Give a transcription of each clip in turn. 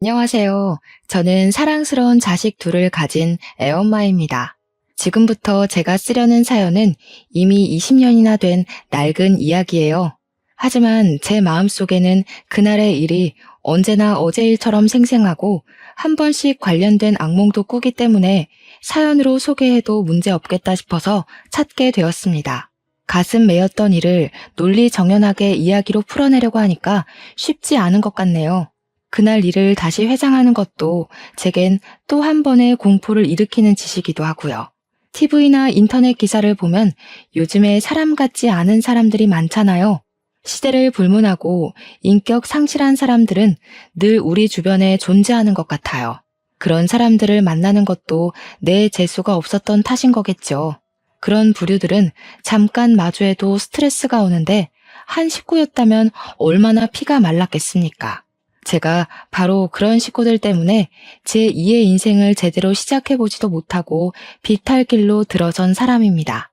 안녕하세요. 저는 사랑스러운 자식 둘을 가진 애엄마입니다. 지금부터 제가 쓰려는 사연은 이미 20년이나 된 낡은 이야기예요. 하지만 제 마음속에는 그날의 일이 언제나 어제 일처럼 생생하고 한 번씩 관련된 악몽도 꾸기 때문에 사연으로 소개해도 문제 없겠다 싶어서 찾게 되었습니다. 가슴 메였던 일을 논리정연하게 이야기로 풀어내려고 하니까 쉽지 않은 것 같네요. 그날 일을 다시 회상하는 것도 제겐 또 한 번의 공포를 일으키는 짓이기도 하고요. TV나 인터넷 기사를 보면 요즘에 사람 같지 않은 사람들이 많잖아요. 시대를 불문하고 인격 상실한 사람들은 늘 우리 주변에 존재하는 것 같아요. 그런 사람들을 만나는 것도 내 재수가 없었던 탓인 거겠죠. 그런 부류들은 잠깐 마주해도 스트레스가 오는데 한 식구였다면 얼마나 피가 말랐겠습니까? 제가 바로 그런 식구들 때문에 제2의 인생을 제대로 시작해보지도 못하고 비탈길로 들어선 사람입니다.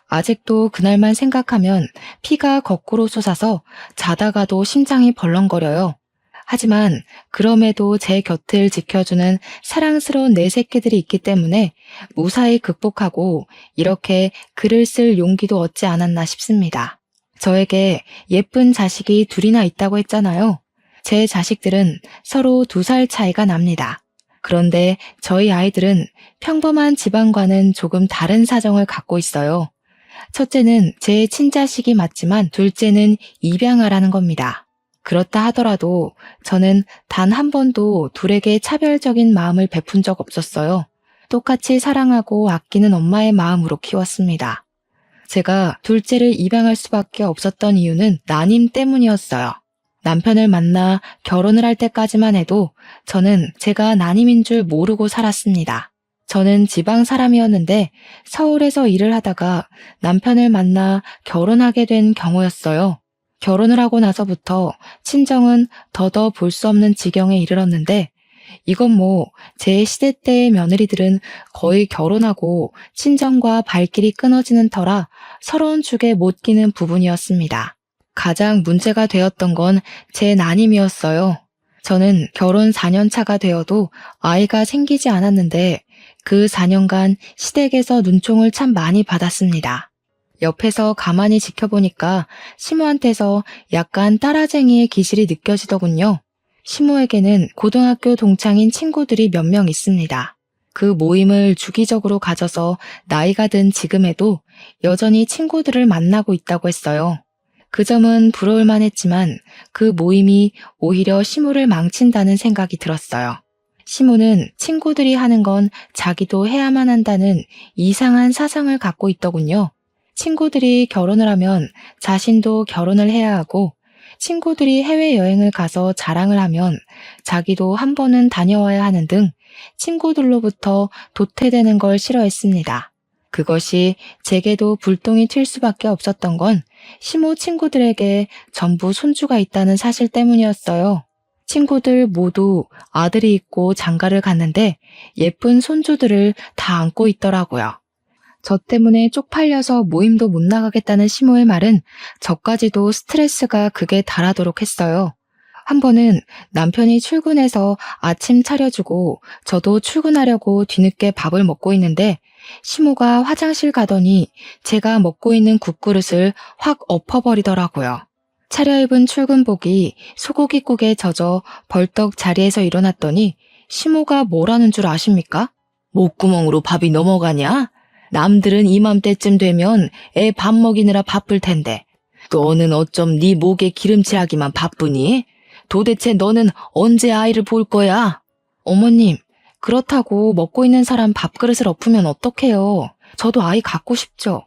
아직도 그날만 생각하면 피가 거꾸로 솟아서 자다가도 심장이 벌렁거려요. 하지만 그럼에도 제 곁을 지켜주는 사랑스러운 내 새끼들이 있기 때문에 무사히 극복하고 이렇게 글을 쓸 용기도 얻지 않았나 싶습니다. 저에게 예쁜 자식이 둘이나 있다고 했잖아요. 제 자식들은 서로 2살 차이가 납니다. 그런데 저희 아이들은 평범한 집안과는 조금 다른 사정을 갖고 있어요. 첫째는 제 친자식이 맞지만 둘째는 입양아라는 겁니다. 그렇다 하더라도 저는 단 한 번도 둘에게 차별적인 마음을 베푼 적 없었어요. 똑같이 사랑하고 아끼는 엄마의 마음으로 키웠습니다. 제가 둘째를 입양할 수밖에 없었던 이유는 난임 때문이었어요. 남편을 만나 결혼을 할 때까지만 해도 저는 제가 난임인 줄 모르고 살았습니다. 저는 지방 사람이었는데 서울에서 일을 하다가 남편을 만나 결혼하게 된 경우였어요. 결혼을 하고 나서부터 친정은 더더 볼 수 없는 지경에 이르렀는데 이건 뭐 제 시대 때의 며느리들은 거의 결혼하고 친정과 발길이 끊어지는 터라 서러운 축에 못 끼는 부분이었습니다. 가장 문제가 되었던 건 제 난임이었어요. 저는 결혼 4년 차가 되어도 아이가 생기지 않았는데 그 4년간 시댁에서 눈총을 참 많이 받았습니다. 옆에서 가만히 지켜보니까 시모한테서 약간 따라쟁이의 기질이 느껴지더군요. 시모에게는 고등학교 동창인 친구들이 몇 명 있습니다. 그 모임을 주기적으로 가져서 나이가 든 지금에도 여전히 친구들을 만나고 있다고 했어요. 그 점은 부러울만 했지만 그 모임이 오히려 시모를 망친다는 생각이 들었어요. 시모는 친구들이 하는 건 자기도 해야만 한다는 이상한 사상을 갖고 있더군요. 친구들이 결혼을 하면 자신도 결혼을 해야 하고 친구들이 해외여행을 가서 자랑을 하면 자기도 한 번은 다녀와야 하는 등 친구들로부터 도태되는 걸 싫어했습니다. 그것이 제게도 불똥이 튈 수밖에 없었던 건 시모 친구들에게 전부 손주가 있다는 사실 때문이었어요. 친구들 모두 아들이 있고 장가를 갔는데 예쁜 손주들을 다 안고 있더라고요. 저 때문에 쪽팔려서 모임도 못 나가겠다는 시모의 말은 저까지도 스트레스가 극에 달하도록 했어요. 한 번은 남편이 출근해서 아침 차려주고 저도 출근하려고 뒤늦게 밥을 먹고 있는데 시모가 화장실 가더니 제가 먹고 있는 국그릇을 확 엎어버리더라고요. 차려입은 출근복이 소고기국에 젖어 벌떡 자리에서 일어났더니 시모가 뭐라는 줄 아십니까? 목구멍으로 밥이 넘어가냐? 남들은 이맘때쯤 되면 애 밥 먹이느라 바쁠 텐데 너는 어쩜 네 목에 기름칠하기만 바쁘니? 도대체 너는 언제 아이를 볼 거야? 어머님, 그렇다고 먹고 있는 사람 밥그릇을 엎으면 어떡해요? 저도 아이 갖고 싶죠.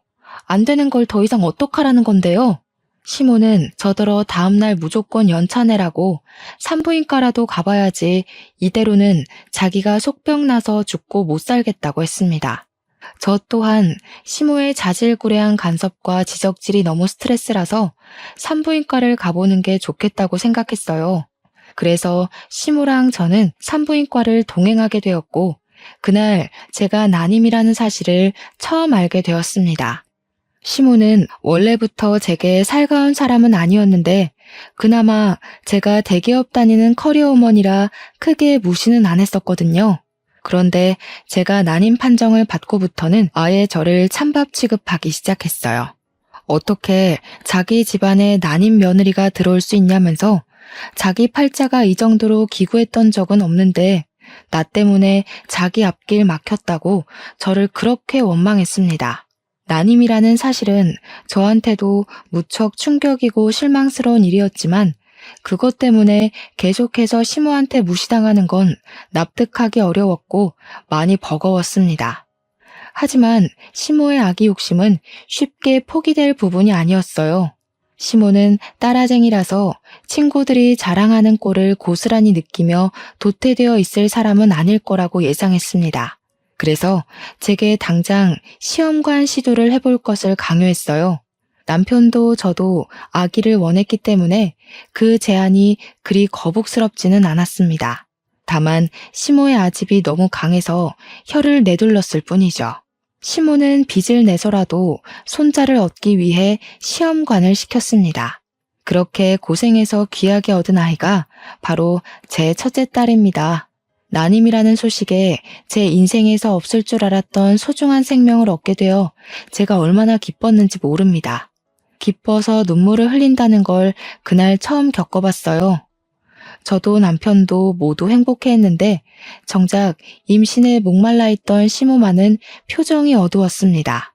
안 되는 걸 더 이상 어떡하라는 건데요? 시모는 저더러 다음날 무조건 연차 내라고 산부인과라도 가봐야지 이대로는 자기가 속병 나서 죽고 못 살겠다고 했습니다. 저 또한 시모의 자질구레한 간섭과 지적질이 너무 스트레스라서 산부인과를 가보는 게 좋겠다고 생각했어요. 그래서 시모랑 저는 산부인과를 동행하게 되었고 그날 제가 난임이라는 사실을 처음 알게 되었습니다. 시모는 원래부터 제게 살가운 사람은 아니었는데 그나마 제가 대기업 다니는 커리어우먼이라 크게 무시는 안 했었거든요. 그런데 제가 난임 판정을 받고부터는 아예 저를 찬밥 취급하기 시작했어요. 어떻게 자기 집안에 난임 며느리가 들어올 수 있냐면서 자기 팔자가 이 정도로 기구했던 적은 없는데 나 때문에 자기 앞길 막혔다고 저를 그렇게 원망했습니다. 난임이라는 사실은 저한테도 무척 충격이고 실망스러운 일이었지만 그것 때문에 계속해서 시모한테 무시당하는 건 납득하기 어려웠고 많이 버거웠습니다. 하지만 시모의 아기 욕심은 쉽게 포기될 부분이 아니었어요. 시모는 따라쟁이라서 친구들이 자랑하는 꼴을 고스란히 느끼며 도태되어 있을 사람은 아닐 거라고 예상했습니다. 그래서 제게 당장 시험관 시도를 해볼 것을 강요했어요. 남편도 저도 아기를 원했기 때문에 그 제안이 그리 거북스럽지는 않았습니다. 다만 시모의 아집이 너무 강해서 혀를 내둘렀을 뿐이죠. 시모는 빚을 내서라도 손자를 얻기 위해 시험관을 시켰습니다. 그렇게 고생해서 귀하게 얻은 아이가 바로 제 첫째 딸입니다. 난임이라는 소식에 제 인생에서 없을 줄 알았던 소중한 생명을 얻게 되어 제가 얼마나 기뻤는지 모릅니다. 기뻐서 눈물을 흘린다는 걸 그날 처음 겪어봤어요. 저도 남편도 모두 행복해했는데 정작 임신에 목말라 있던 시모만은 표정이 어두웠습니다.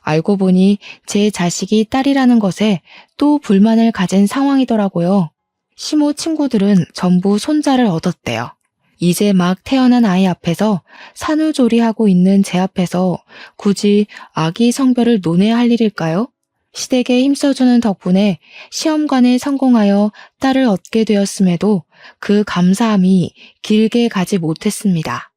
알고 보니 제 자식이 딸이라는 것에 또 불만을 가진 상황이더라고요. 시모 친구들은 전부 손자를 얻었대요. 이제 막 태어난 아이 앞에서 산후조리하고 있는 제 앞에서 굳이 아기 성별을 논해야 할 일일까요? 시댁에 힘써주는 덕분에 시험관에 성공하여 딸을 얻게 되었음에도 그 감사함이 길게 가지 못했습니다.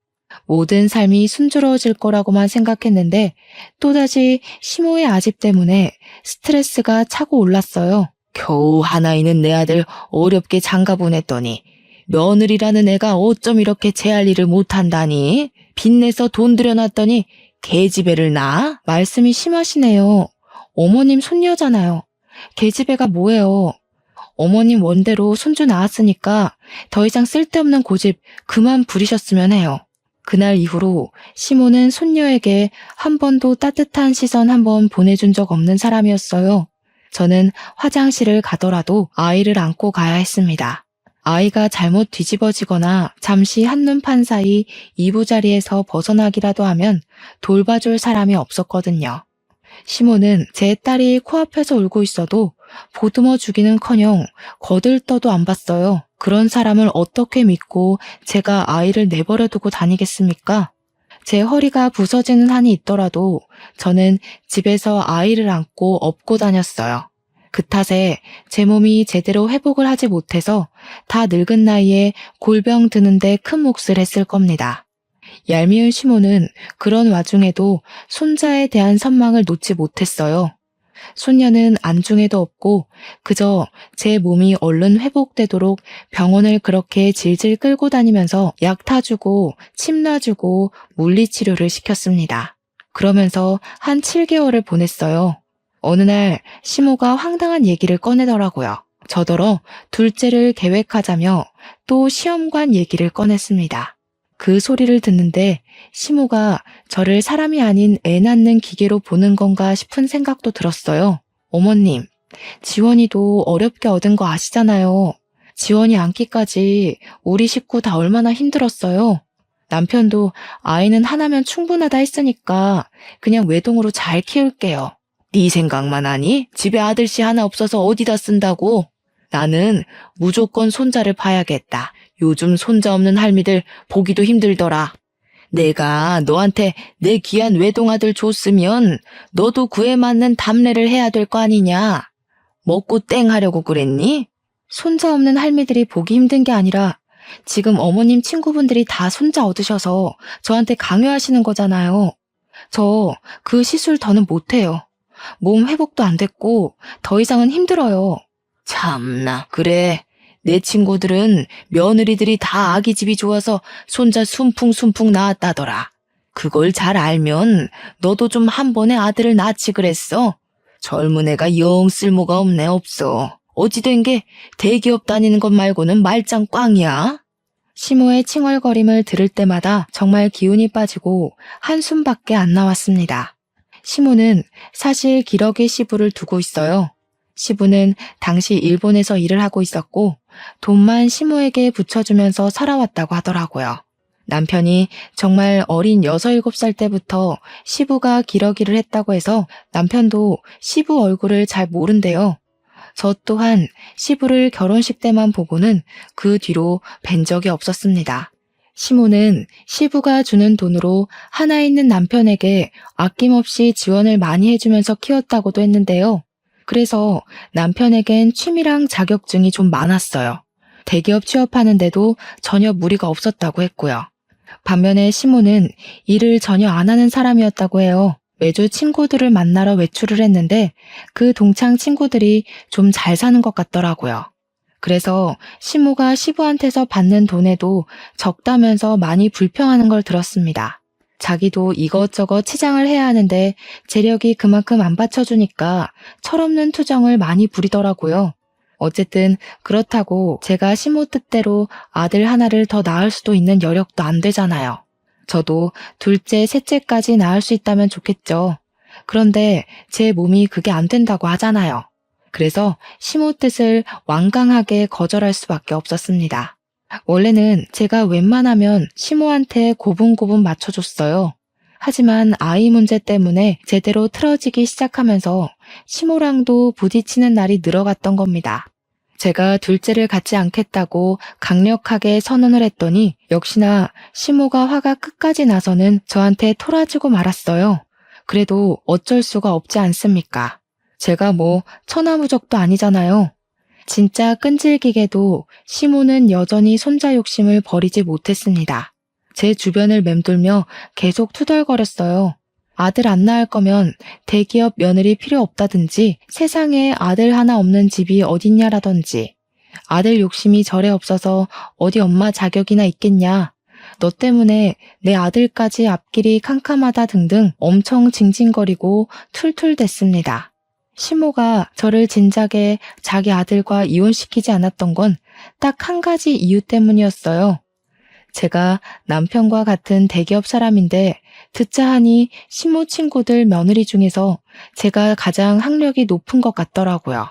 모든 삶이 순조로워질 거라고만 생각했는데 또다시 시모의 아집 때문에 스트레스가 차고 올랐어요. 겨우 하나 있는 내 아들 어렵게 장가 보냈더니 며느리라는 애가 어쩜 이렇게 제 할 일을 못한다니? 빚내서 돈 들여놨더니 계집애를 낳아? 말씀이 심하시네요. 어머님 손녀잖아요. 계집애가 뭐예요? 어머님 원대로 손주 낳았으니까 더 이상 쓸데없는 고집 그만 부리셨으면 해요. 그날 이후로 시모는 손녀에게 한 번도 따뜻한 시선 한 번 보내준 적 없는 사람이었어요. 저는 화장실을 가더라도 아이를 안고 가야 했습니다. 아이가 잘못 뒤집어지거나 잠시 한눈판 사이 이부자리에서 벗어나기라도 하면 돌봐줄 사람이 없었거든요. 시모는 제 딸이 코앞에서 울고 있어도 보듬어 주기는커녕 거들떠도 안 봤어요. 그런 사람을 어떻게 믿고 제가 아이를 내버려 두고 다니겠습니까? 제 허리가 부서지는 한이 있더라도 저는 집에서 아이를 안고 업고 다녔어요. 그 탓에 제 몸이 제대로 회복을 하지 못해서 다 늙은 나이에 골병 드는데 큰 몫을 했을 겁니다. 얄미운 시모는 그런 와중에도 손자에 대한 선망을 놓지 못했어요. 손녀는 안중에도 없고 그저 제 몸이 얼른 회복되도록 병원을 그렇게 질질 끌고 다니면서 약 타주고 침 놔주고 물리치료를 시켰습니다. 그러면서 한 7개월을 보냈어요. 어느 날 시모가 황당한 얘기를 꺼내더라고요. 저더러 둘째를 계획하자며 또 시험관 얘기를 꺼냈습니다. 그 소리를 듣는데 시모가 저를 사람이 아닌 애 낳는 기계로 보는 건가 싶은 생각도 들었어요. 어머님, 지원이도 어렵게 얻은 거 아시잖아요. 지원이 안기까지 우리 식구 다 얼마나 힘들었어요. 남편도 아이는 하나면 충분하다 했으니까 그냥 외동으로 잘 키울게요. 네 생각만 하니? 집에 아들씨 하나 없어서 어디다 쓴다고? 나는 무조건 손자를 봐야겠다. 요즘 손자 없는 할미들 보기도 힘들더라. 내가 너한테 내 귀한 외동아들 줬으면 너도 그에 맞는 답례를 해야 될 거 아니냐? 먹고 땡 하려고 그랬니? 손자 없는 할미들이 보기 힘든 게 아니라 지금 어머님 친구분들이 다 손자 얻으셔서 저한테 강요하시는 거잖아요. 저 그 시술 더는 못해요. 몸 회복도 안 됐고 더 이상은 힘들어요. 참나, 그래. 내 친구들은 며느리들이 다 아기 집이 좋아서 손자 숨풍숨풍 낳았다더라. 그걸 잘 알면 너도 좀 한 번에 아들을 낳지 그랬어. 젊은 애가 영 쓸모가 없네 없어. 어찌 된 게 대기업 다니는 것 말고는 말짱 꽝이야? 시모의 칭얼거림을 들을 때마다 정말 기운이 빠지고 한숨밖에 안 나왔습니다. 시모는 사실 기러기 시부를 두고 있어요. 시부는 당시 일본에서 일을 하고 있었고 돈만 시모에게 붙여주면서 살아왔다고 하더라고요. 남편이 정말 어린 6, 7살 때부터 시부가 기러기를 했다고 해서 남편도 시부 얼굴을 잘 모른대요. 저 또한 시부를 결혼식 때만 보고는 그 뒤로 뵌 적이 없었습니다. 시모는 시부가 주는 돈으로 하나 있는 남편에게 아낌없이 지원을 많이 해주면서 키웠다고도 했는데요. 그래서 남편에겐 취미랑 자격증이 좀 많았어요. 대기업 취업하는데도 전혀 무리가 없었다고 했고요. 반면에 시모는 일을 전혀 안 하는 사람이었다고 해요. 매주 친구들을 만나러 외출을 했는데 그 동창 친구들이 좀 잘 사는 것 같더라고요. 그래서 시모가 시부한테서 받는 돈에도 적다면서 많이 불평하는 걸 들었습니다. 자기도 이것저것 치장을 해야 하는데 재력이 그만큼 안 받쳐주니까 철없는 투정을 많이 부리더라고요. 어쨌든 그렇다고 제가 시모 뜻대로 아들 하나를 더 낳을 수도 있는 여력도 안 되잖아요. 저도 둘째, 셋째까지 낳을 수 있다면 좋겠죠. 그런데 제 몸이 그게 안 된다고 하잖아요. 그래서 시모 뜻을 완강하게 거절할 수밖에 없었습니다. 원래는 제가 웬만하면 시모한테 고분고분 맞춰줬어요. 하지만 아이 문제 때문에 제대로 틀어지기 시작하면서 시모랑도 부딪히는 날이 늘어갔던 겁니다. 제가 둘째를 갖지 않겠다고 강력하게 선언을 했더니 역시나 시모가 화가 끝까지 나서는 저한테 토라지고 말았어요. 그래도 어쩔 수가 없지 않습니까? 제가 뭐 천하무적도 아니잖아요. 진짜 끈질기게도 시모는 여전히 손자 욕심을 버리지 못했습니다. 제 주변을 맴돌며 계속 투덜거렸어요. 아들 안 낳을 거면 대기업 며느리 필요 없다든지 세상에 아들 하나 없는 집이 어딨냐라든지 아들 욕심이 절에 없어서 어디 엄마 자격이나 있겠냐. 너 때문에 내 아들까지 앞길이 캄캄하다 등등 엄청 징징거리고 툴툴댔습니다. 시모가 저를 진작에 자기 아들과 이혼시키지 않았던 건 딱 한 가지 이유 때문이었어요. 제가 남편과 같은 대기업 사람인데 듣자 하니 시모 친구들 며느리 중에서 제가 가장 학력이 높은 것 같더라고요.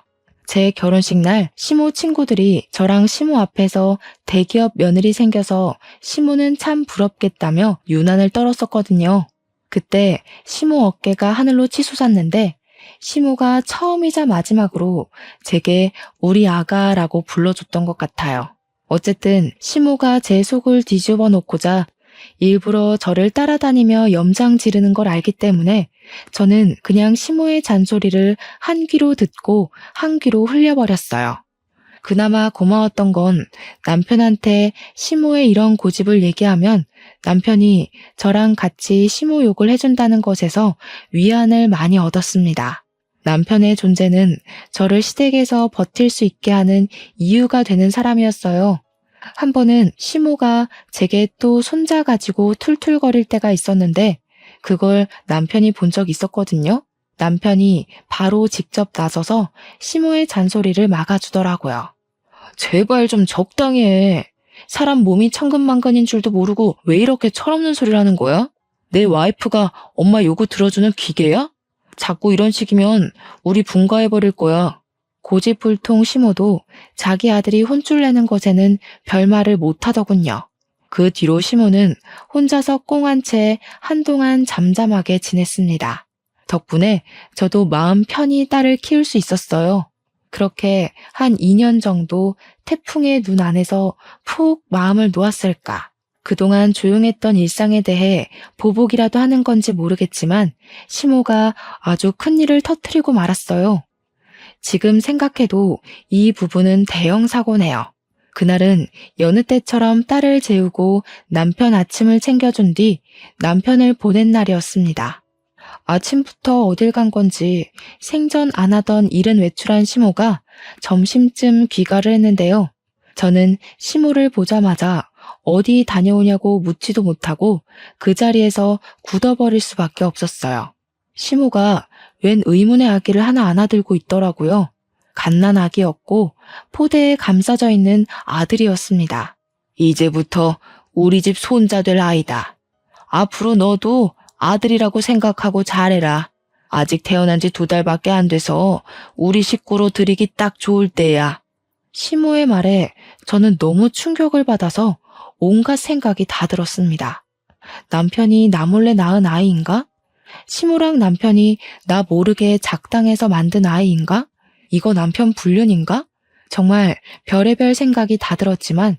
제 결혼식 날 시모 친구들이 저랑 시모 앞에서 대기업 며느리 생겨서 시모는 참 부럽겠다며 유난을 떨었었거든요. 그때 시모 어깨가 하늘로 치솟았는데 시모가 처음이자 마지막으로 제게 우리 아가라고 불러줬던 것 같아요. 어쨌든 시모가 제 속을 뒤집어 놓고자 일부러 저를 따라다니며 염장 지르는 걸 알기 때문에 저는 그냥 시모의 잔소리를 한 귀로 듣고 한 귀로 흘려버렸어요. 그나마 고마웠던 건 남편한테 시모의 이런 고집을 얘기하면 남편이 저랑 같이 시모 욕을 해준다는 것에서 위안을 많이 얻었습니다. 남편의 존재는 저를 시댁에서 버틸 수 있게 하는 이유가 되는 사람이었어요. 한 번은 시모가 제게 또 손자 가지고 툴툴거릴 때가 있었는데 그걸 남편이 본 적 있었거든요. 남편이 바로 직접 나서서 시모의 잔소리를 막아주더라고요. 제발 좀 적당히 해. 사람 몸이 천근만근인 줄도 모르고 왜 이렇게 철없는 소리를 하는 거야? 내 와이프가 엄마 요구 들어주는 기계야? 자꾸 이런 식이면 우리 분가해버릴 거야. 고집불통 시모도 자기 아들이 혼쭐 내는 것에는 별말을 못하더군요. 그 뒤로 시모는 혼자서 꽁한 채 한동안 잠잠하게 지냈습니다. 덕분에 저도 마음 편히 딸을 키울 수 있었어요. 그렇게 한 2년 정도 태풍의 눈 안에서 푹 마음을 놓았을까. 그동안 조용했던 일상에 대해 보복이라도 하는 건지 모르겠지만 시모가 아주 큰일을 터뜨리고 말았어요. 지금 생각해도 이 부분은 대형 사고네요. 그날은 여느 때처럼 딸을 재우고 남편 아침을 챙겨준 뒤 남편을 보낸 날이었습니다. 아침부터 어딜 간 건지 생전 안 하던 이른 외출한 시모가 점심쯤 귀가를 했는데요. 저는 시모를 보자마자 어디 다녀오냐고 묻지도 못하고 그 자리에서 굳어버릴 수밖에 없었어요. 시모가 웬 의문의 아기를 하나 안아들고 있더라고요. 갓난아기였고 포대에 감싸져 있는 아들이었습니다. 이제부터 우리 집 손자 될 아이다. 앞으로 너도 아들이라고 생각하고 잘해라. 아직 태어난 지 2달밖에 안 돼서 우리 식구로 들이기 딱 좋을 때야. 시모의 말에 저는 너무 충격을 받아서 온갖 생각이 다 들었습니다. 남편이 나 몰래 낳은 아이인가? 시모랑 남편이 나 모르게 작당해서 만든 아이인가? 이거 남편 불륜인가? 정말 별의별 생각이 다 들었지만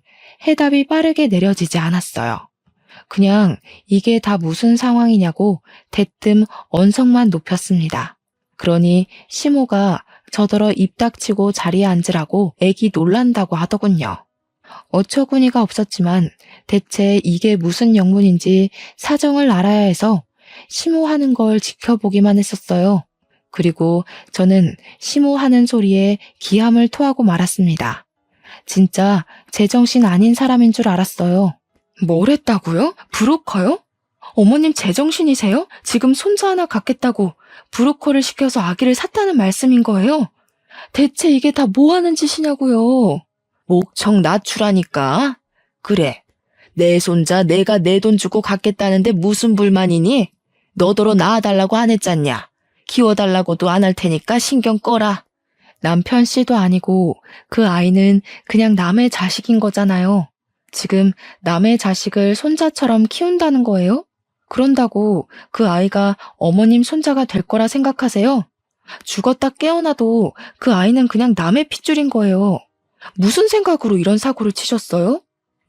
해답이 빠르게 내려지지 않았어요. 그냥 이게 다 무슨 상황이냐고 대뜸 언성만 높였습니다. 그러니 시모가 저더러 입 닥치고 자리에 앉으라고 애기 놀란다고 하더군요. 어처구니가 없었지만 대체 이게 무슨 영문인지 사정을 알아야 해서 시모하는 걸 지켜보기만 했었어요. 그리고 저는 시모하는 소리에 기함을 토하고 말았습니다. 진짜 제정신 아닌 사람인 줄 알았어요. 뭘 했다고요? 브로커요? 어머님 제정신이세요? 지금 손자 하나 갖겠다고 브로커를 시켜서 아기를 샀다는 말씀인 거예요? 대체 이게 다 뭐 하는 짓이냐고요? 목청 낮추라니까. 그래, 내 손자 내가 내 돈 주고 갖겠다는데 무슨 불만이니? 너더러 낳아달라고 안 했잖냐? 키워달라고도 안 할 테니까 신경 꺼라. 남편 씨도 아니고 그 아이는 그냥 남의 자식인 거잖아요. 지금 남의 자식을 손자처럼 키운다는 거예요? 그런다고 그 아이가 어머님 손자가 될 거라 생각하세요? 죽었다 깨어나도 그 아이는 그냥 남의 핏줄인 거예요. 무슨 생각으로 이런 사고를 치셨어요?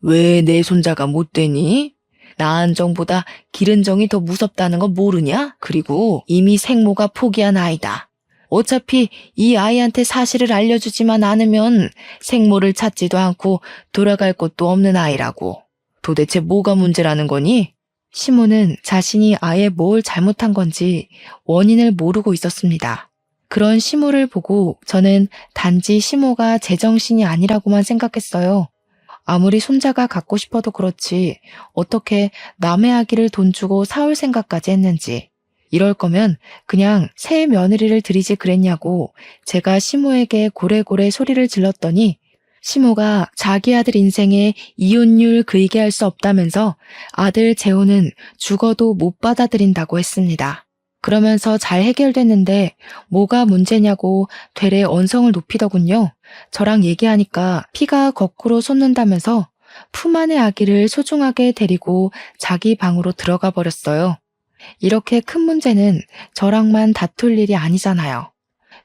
왜 내 손자가 못 되니? 낳은 정보다 기른 정이 더 무섭다는 거 모르냐? 그리고 이미 생모가 포기한 아이다. 어차피 이 아이한테 사실을 알려주지만 않으면 생모를 찾지도 않고 돌아갈 곳도 없는 아이라고. 도대체 뭐가 문제라는 거니? 시모는 자신이 아예 뭘 잘못한 건지 원인을 모르고 있었습니다. 그런 시모를 보고 저는 단지 시모가 제정신이 아니라고만 생각했어요. 아무리 손자가 갖고 싶어도 그렇지 어떻게 남의 아기를 돈 주고 사올 생각까지 했는지. 이럴 거면 그냥 새 며느리를 들이지 그랬냐고 제가 시모에게 고래고래 소리를 질렀더니 시모가 자기 아들 인생에 이혼율 그이게 할 수 없다면서 아들 재혼은 죽어도 못 받아들인다고 했습니다. 그러면서 잘 해결됐는데 뭐가 문제냐고 되레 언성을 높이더군요. 저랑 얘기하니까 피가 거꾸로 솟는다면서 품 안의 아기를 소중하게 데리고 자기 방으로 들어가 버렸어요. 이렇게 큰 문제는 저랑만 다툴 일이 아니잖아요.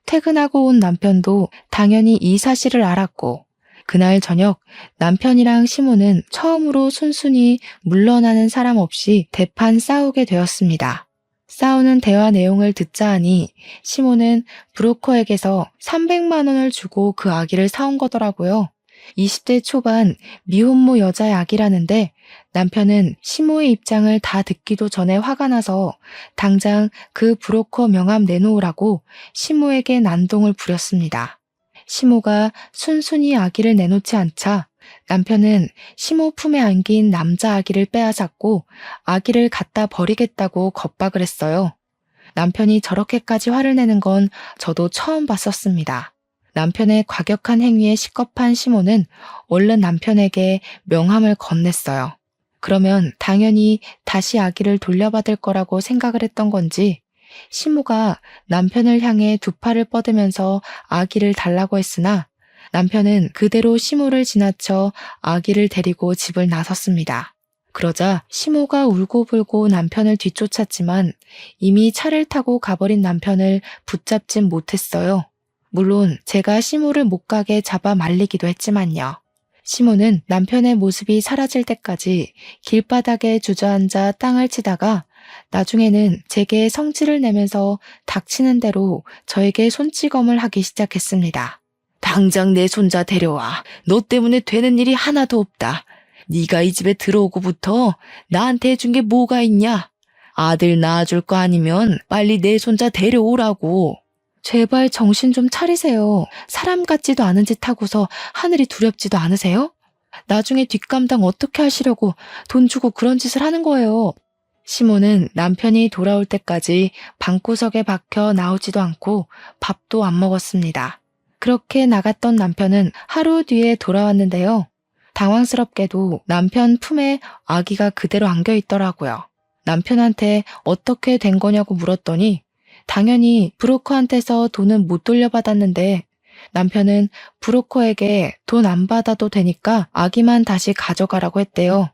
퇴근하고 온 남편도 당연히 이 사실을 알았고 그날 저녁 남편이랑 시모는 처음으로 순순히 물러나는 사람 없이 대판 싸우게 되었습니다. 싸우는 대화 내용을 듣자 하니 시모는 브로커에게서 300만 원을 주고 그 아기를 사온 거더라고요. 20대 초반 미혼모 여자의 아기라는데 남편은 시모의 입장을 다 듣기도 전에 화가 나서 당장 그 브로커 명함 내놓으라고 시모에게 난동을 부렸습니다. 시모가 순순히 아기를 내놓지 않자 남편은 시모 품에 안긴 남자 아기를 빼앗았고 아기를 갖다 버리겠다고 겁박을 했어요. 남편이 저렇게까지 화를 내는 건 저도 처음 봤었습니다. 남편의 과격한 행위에 식겁한 시모는 얼른 남편에게 명함을 건넸어요. 그러면 당연히 다시 아기를 돌려받을 거라고 생각을 했던 건지 시모가 남편을 향해 두 팔을 뻗으면서 아기를 달라고 했으나 남편은 그대로 시모를 지나쳐 아기를 데리고 집을 나섰습니다. 그러자 시모가 울고불고 남편을 뒤쫓았지만 이미 차를 타고 가버린 남편을 붙잡진 못했어요. 물론 제가 시모를 못 가게 잡아 말리기도 했지만요. 시모는 남편의 모습이 사라질 때까지 길바닥에 주저앉아 땅을 치다가 나중에는 제게 성질을 내면서 닥치는 대로 저에게 손찌검을 하기 시작했습니다. 당장 내 손자 데려와. 너 때문에 되는 일이 하나도 없다. 네가 이 집에 들어오고부터 나한테 해준 게 뭐가 있냐? 아들 낳아줄 거 아니면 빨리 내 손자 데려오라고. 제발 정신 좀 차리세요. 사람 같지도 않은 짓 하고서 하늘이 두렵지도 않으세요? 나중에 뒷감당 어떻게 하시려고 돈 주고 그런 짓을 하는 거예요. 시모는 남편이 돌아올 때까지 방구석에 박혀 나오지도 않고 밥도 안 먹었습니다. 그렇게 나갔던 남편은 하루 뒤에 돌아왔는데요. 당황스럽게도 남편 품에 아기가 그대로 안겨 있더라고요. 남편한테 어떻게 된 거냐고 물었더니 당연히 브로커한테서 돈은 못 돌려받았는데 남편은 브로커에게 돈 안 받아도 되니까 아기만 다시 가져가라고 했대요.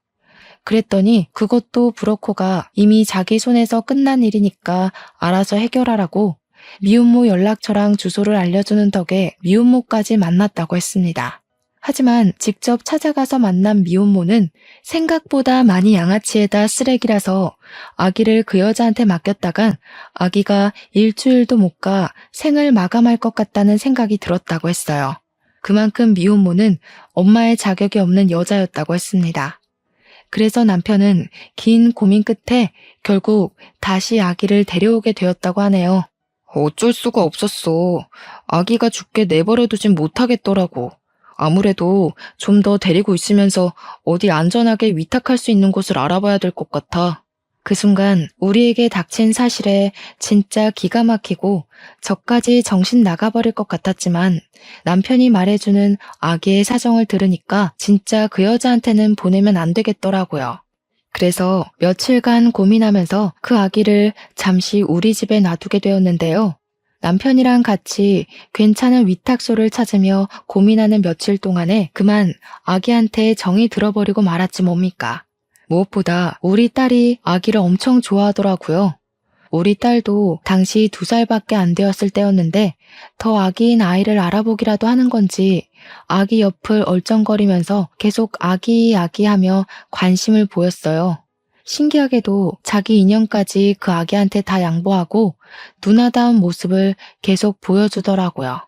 그랬더니 그것도 브로커가 이미 자기 손에서 끝난 일이니까 알아서 해결하라고 미혼모 연락처랑 주소를 알려주는 덕에 미혼모까지 만났다고 했습니다. 하지만 직접 찾아가서 만난 미혼모는 생각보다 많이 양아치에다 쓰레기라서 아기를 그 여자한테 맡겼다간 아기가 일주일도 못 가 생을 마감할 것 같다는 생각이 들었다고 했어요. 그만큼 미혼모는 엄마의 자격이 없는 여자였다고 했습니다. 그래서 남편은 긴 고민 끝에 결국 다시 아기를 데려오게 되었다고 하네요. 어쩔 수가 없었어. 아기가 죽게 내버려두진 못하겠더라고. 아무래도 좀 더 데리고 있으면서 어디 안전하게 위탁할 수 있는 곳을 알아봐야 될 것 같아. 그 순간 우리에게 닥친 사실에 진짜 기가 막히고 저까지 정신 나가버릴 것 같았지만 남편이 말해주는 아기의 사정을 들으니까 진짜 그 여자한테는 보내면 안 되겠더라고요. 그래서 며칠간 고민하면서 그 아기를 잠시 우리 집에 놔두게 되었는데요. 남편이랑 같이 괜찮은 위탁소를 찾으며 고민하는 며칠 동안에 그만 아기한테 정이 들어버리고 말았지 뭡니까. 무엇보다 우리 딸이 아기를 엄청 좋아하더라고요. 우리 딸도 당시 2살밖에 안 되었을 때였는데 더 아기인 아이를 알아보기라도 하는 건지 아기 옆을 얼쩡거리면서 계속 아기 하며 관심을 보였어요. 신기하게도 자기 인형까지 그 아기한테 다 양보하고 누나다운 모습을 계속 보여주더라고요.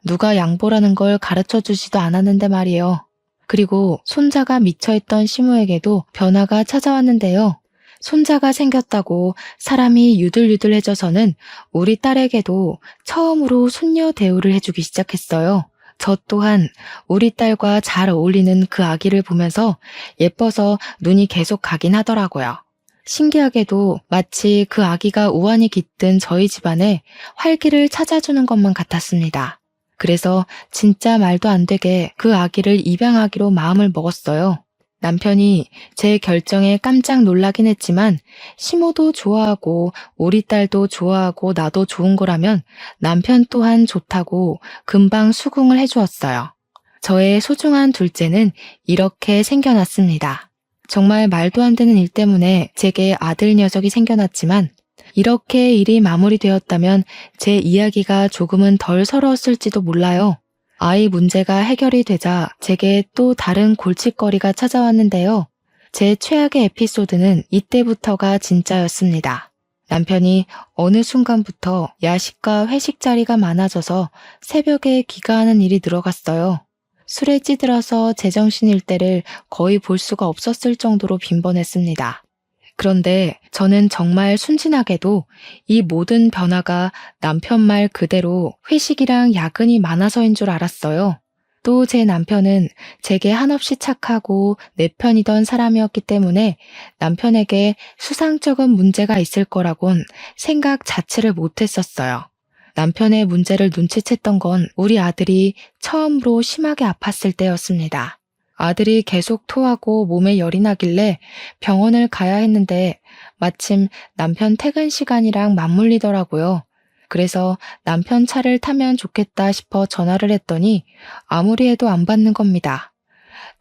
누가 양보라는 걸 가르쳐 주지도 않았는데 말이에요. 그리고 손자가 미쳐있던 시모에게도 변화가 찾아왔는데요. 손자가 생겼다고 사람이 유들유들해져서는 우리 딸에게도 처음으로 손녀 대우를 해주기 시작했어요. 저 또한 우리 딸과 잘 어울리는 그 아기를 보면서 예뻐서 눈이 계속 가긴 하더라고요. 신기하게도 마치 그 아기가 우환이 깃든 저희 집안에 활기를 찾아주는 것만 같았습니다. 그래서 진짜 말도 안 되게 그 아기를 입양하기로 마음을 먹었어요. 남편이 제 결정에 깜짝 놀라긴 했지만 시모도 좋아하고 우리 딸도 좋아하고 나도 좋은 거라면 남편 또한 좋다고 금방 수긍을 해주었어요. 저의 소중한 둘째는 이렇게 생겨났습니다. 정말 말도 안 되는 일 때문에 제게 아들 녀석이 생겨났지만 이렇게 일이 마무리되었다면 제 이야기가 조금은 덜 서러웠을지도 몰라요. 아이 문제가 해결이 되자 제게 또 다른 골칫거리가 찾아왔는데요. 제 최악의 에피소드는 이때부터가 진짜였습니다. 남편이 어느 순간부터 야식과 회식 자리가 많아져서 새벽에 귀가하는 일이 늘어갔어요. 술에 찌들어서 제정신일 때를 거의 볼 수가 없었을 정도로 빈번했습니다. 그런데 저는 정말 순진하게도 이 모든 변화가 남편 말 그대로 회식이랑 야근이 많아서인 줄 알았어요. 또 제 남편은 제게 한없이 착하고 내 편이던 사람이었기 때문에 남편에게 수상쩍은 문제가 있을 거라곤 생각 자체를 못했었어요. 남편의 문제를 눈치챘던 건 우리 아들이 처음으로 심하게 아팠을 때였습니다. 아들이 계속 토하고 몸에 열이 나길래 병원을 가야 했는데 마침 남편 퇴근 시간이랑 맞물리더라고요. 그래서 남편 차를 타면 좋겠다 싶어 전화를 했더니 아무리 해도 안 받는 겁니다.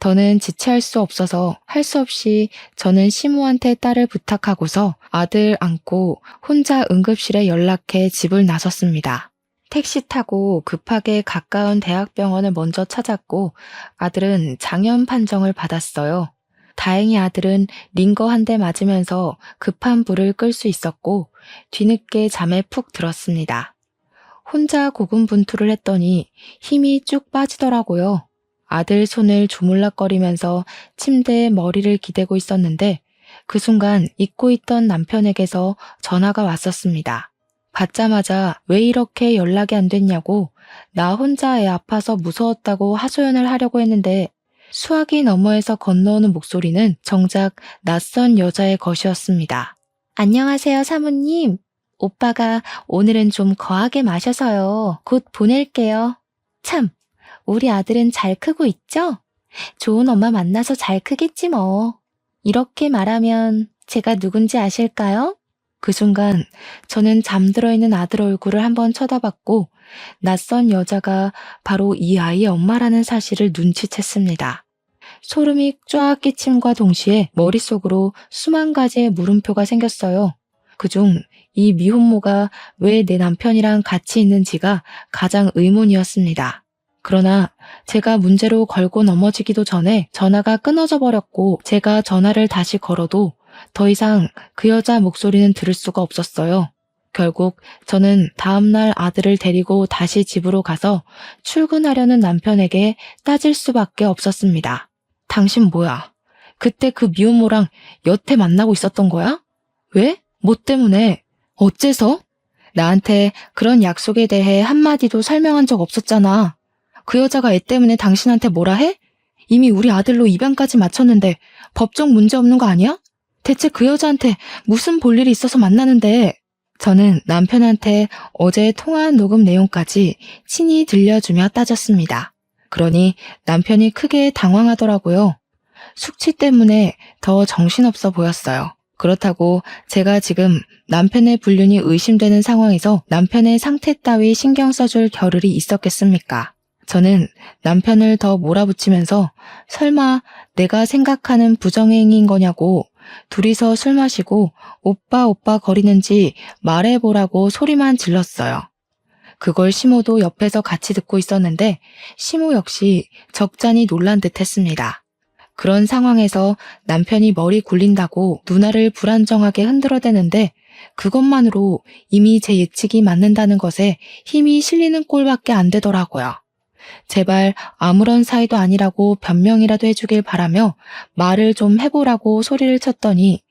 더는 지체할 수 없어서 할 수 없이 저는 시모한테 딸을 부탁하고서 아들 안고 혼자 응급실에 연락해 집을 나섰습니다. 택시 타고 급하게 가까운 대학병원을 먼저 찾았고 아들은 장염 판정을 받았어요. 다행히 아들은 링거 한 대 맞으면서 급한 불을 끌 수 있었고 뒤늦게 잠에 푹 들었습니다. 혼자 고군분투를 했더니 힘이 쭉 빠지더라고요. 아들 손을 조물락거리면서 침대에 머리를 기대고 있었는데 그 순간 잊고 있던 남편에게서 전화가 왔었습니다. 받자마자 왜 이렇게 연락이 안 됐냐고 나 혼자 애 아파서 무서웠다고 하소연을 하려고 했는데 수화기 너머에서 건너오는 목소리는 정작 낯선 여자의 것이었습니다. 안녕하세요, 사모님. 오빠가 오늘은 좀 거하게 마셔서요. 곧 보낼게요. 참, 우리 아들은 잘 크고 있죠? 좋은 엄마 만나서 잘 크겠지 뭐. 이렇게 말하면 제가 누군지 아실까요? 그 순간 저는 잠들어 있는 아들 얼굴을 한번 쳐다봤고 낯선 여자가 바로 이 아이의 엄마라는 사실을 눈치챘습니다. 소름이 쫙 끼침과 동시에 머릿속으로 수만 가지의 물음표가 생겼어요. 그중 이 미혼모가 왜 내 남편이랑 같이 있는지가 가장 의문이었습니다. 그러나 제가 문제로 걸고 넘어지기도 전에 전화가 끊어져 버렸고 제가 전화를 다시 걸어도 더 이상 그 여자 목소리는 들을 수가 없었어요. 결국 저는 다음날 아들을 데리고 다시 집으로 가서 출근하려는 남편에게 따질 수밖에 없었습니다. 당신 뭐야? 그때 그 미혼모랑 여태 만나고 있었던 거야? 왜? 뭐 때문에? 어째서? 나한테 그런 약속에 대해 한마디도 설명한 적 없었잖아. 그 여자가 애 때문에 당신한테 뭐라 해? 이미 우리 아들로 입양까지 마쳤는데 법적 문제 없는 거 아니야? 대체 그 여자한테 무슨 볼일이 있어서 만나는데? 저는 남편한테 어제 통화한 녹음 내용까지 친히 들려주며 따졌습니다. 그러니 남편이 크게 당황하더라고요. 숙취 때문에 더 정신없어 보였어요. 그렇다고 제가 지금 남편의 불륜이 의심되는 상황에서 남편의 상태 따위 신경 써줄 겨를이 있었겠습니까? 저는 남편을 더 몰아붙이면서 설마 내가 생각하는 부정행위인 거냐고 둘이서 술 마시고 오빠 거리는지 말해보라고 소리만 질렀어요. 그걸 시모도 옆에서 같이 듣고 있었는데 시모 역시 적잖이 놀란 듯 했습니다. 그런 상황에서 남편이 머리 굴린다고 누나를 불안정하게 흔들어대는데 그것만으로 이미 제 예측이 맞는다는 것에 힘이 실리는 꼴밖에 안 되더라고요. 제발 아무런 사이도 아니라고 변명이라도 해주길 바라며 말을 좀 해보라고 소리를 쳤더니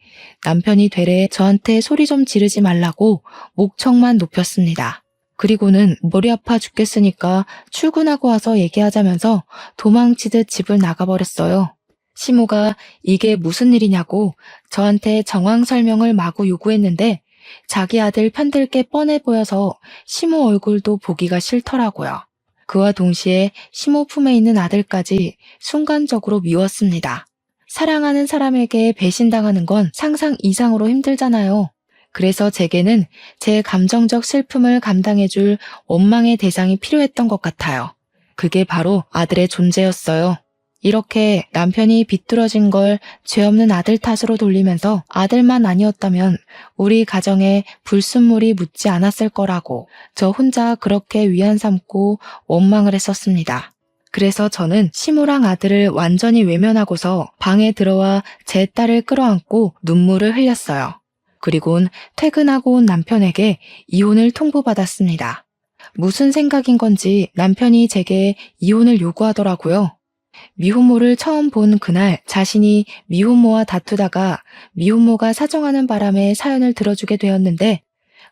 남편이 되레 저한테 소리 좀 지르지 말라고 목청만 높였습니다. 그리고는 머리 아파 죽겠으니까 출근하고 와서 얘기하자면서 도망치듯 집을 나가버렸어요. 시모가 이게 무슨 일이냐고 저한테 정황 설명을 마구 요구했는데 자기 아들 편들 게 뻔해 보여서 시모 얼굴도 보기가 싫더라고요. 그와 동시에 시모 품에 있는 아들까지 순간적으로 미웠습니다. 사랑하는 사람에게 배신당하는 건 상상 이상으로 힘들잖아요. 그래서 제게는 제 감정적 슬픔을 감당해줄 원망의 대상이 필요했던 것 같아요. 그게 바로 아들의 존재였어요. 이렇게 남편이 비뚤어진 걸 죄 없는 아들 탓으로 돌리면서 아들만 아니었다면 우리 가정에 불순물이 묻지 않았을 거라고 저 혼자 그렇게 위안 삼고 원망을 했었습니다. 그래서 저는 시모랑 아들을 완전히 외면하고서 방에 들어와 제 딸을 끌어안고 눈물을 흘렸어요. 그리곤 퇴근하고 온 남편에게 이혼을 통보받았습니다. 무슨 생각인 건지 남편이 제게 이혼을 요구하더라고요. 미혼모를 처음 본 그날 자신이 미혼모와 다투다가 미혼모가 사정하는 바람에 사연을 들어주게 되었는데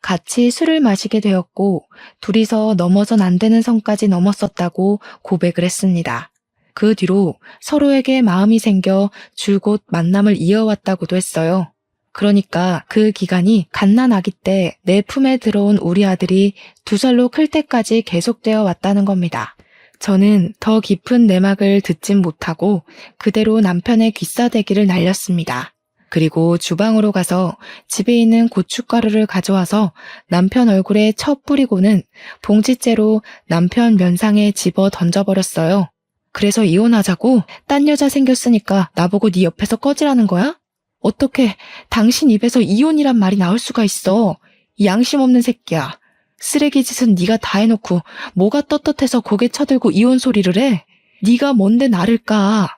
같이 술을 마시게 되었고 둘이서 넘어선 안 되는 선까지 넘었었다고 고백을 했습니다. 그 뒤로 서로에게 마음이 생겨 줄곧 만남을 이어왔다고도 했어요. 그러니까 그 기간이 갓난아기 때 내 품에 들어온 우리 아들이 2살로 클 때까지 계속되어 왔다는 겁니다. 저는 더 깊은 내막을 듣진 못하고 그대로 남편의 귀싸대기를 날렸습니다. 그리고 주방으로 가서 집에 있는 고춧가루를 가져와서 남편 얼굴에 쳐 뿌리고는 봉지째로 남편 면상에 집어 던져버렸어요. 그래서 이혼하자고? 딴 여자 생겼으니까 나보고 네 옆에서 꺼지라는 거야? 어떻게 당신 입에서 이혼이란 말이 나올 수가 있어. 이 양심 없는 새끼야. 쓰레기 짓은 네가 다 해놓고 뭐가 떳떳해서 고개 쳐들고 이혼 소리를 해? 네가 뭔데 나를 까?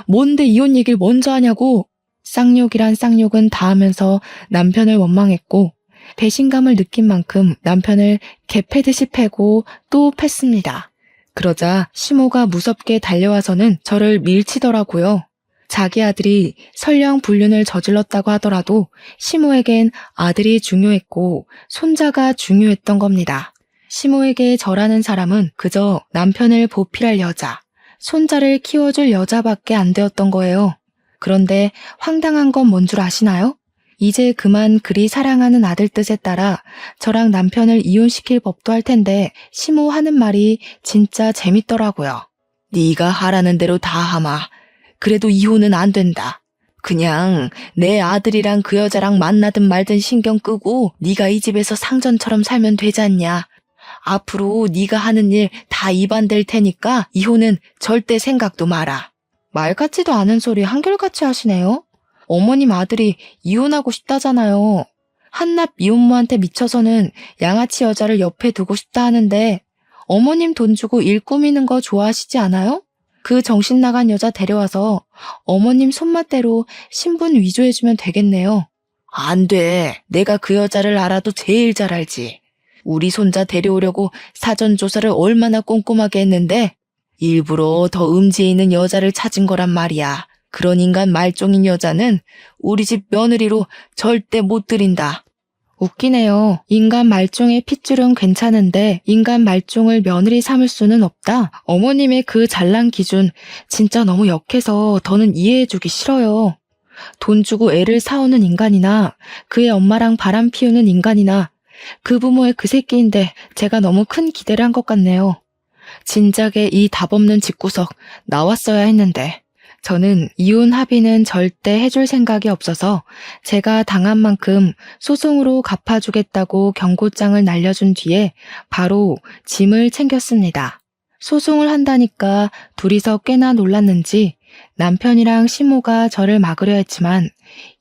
뭔데 이혼 얘기를 먼저 하냐고? 쌍욕이란 쌍욕은 다 하면서 남편을 원망했고 배신감을 느낀 만큼 남편을 개 패듯이 패고 또 팼습니다. 그러자 시모가 무섭게 달려와서는 저를 밀치더라고요. 자기 아들이 설령 불륜을 저질렀다고 하더라도 시모에겐 아들이 중요했고 손자가 중요했던 겁니다. 시모에게 저라는 사람은 그저 남편을 보필할 여자, 손자를 키워줄 여자밖에 안 되었던 거예요. 그런데 황당한 건 뭔 줄 아시나요? 이제 그만 그리 사랑하는 아들 뜻에 따라 저랑 남편을 이혼시킬 법도 할 텐데 시모 하는 말이 진짜 재밌더라고요. 네가 하라는 대로 다 하마. 그래도 이혼은 안 된다. 그냥 내 아들이랑 그 여자랑 만나든 말든 신경 끄고 네가 이 집에서 상전처럼 살면 되잖냐. 앞으로 네가 하는 일 다 입안될 테니까 이혼은 절대 생각도 마라. 말 같지도 않은 소리 한결같이 하시네요. 어머님 아들이 이혼하고 싶다잖아요. 한낱 미혼모한테 미쳐서는 양아치 여자를 옆에 두고 싶다 하는데 어머님 돈 주고 일 꾸미는 거 좋아하시지 않아요? 그 정신 나간 여자 데려와서 어머님 손맛대로 신분 위조해주면 되겠네요. 안 돼. 내가 그 여자를 알아도 제일 잘 알지. 우리 손자 데려오려고 사전 조사를 얼마나 꼼꼼하게 했는데 일부러 더 음지에 있는 여자를 찾은 거란 말이야. 그런 인간 말종인 여자는 우리 집 며느리로 절대 못 들인다. 웃기네요. 인간 말종의 핏줄은 괜찮은데 인간 말종을 며느리 삼을 수는 없다. 어머님의 그 잘난 기준 진짜 너무 역해서 더는 이해해주기 싫어요. 돈 주고 애를 사오는 인간이나 그의 엄마랑 바람 피우는 인간이나 그 부모의 그 새끼인데 제가 너무 큰 기대를 한 것 같네요. 진작에 이 답없는 집구석 나왔어야 했는데 저는 이혼 합의는 절대 해줄 생각이 없어서 제가 당한 만큼 소송으로 갚아주겠다고 경고장을 날려준 뒤에 바로 짐을 챙겼습니다. 소송을 한다니까 둘이서 꽤나 놀랐는지 남편이랑 시모가 저를 막으려 했지만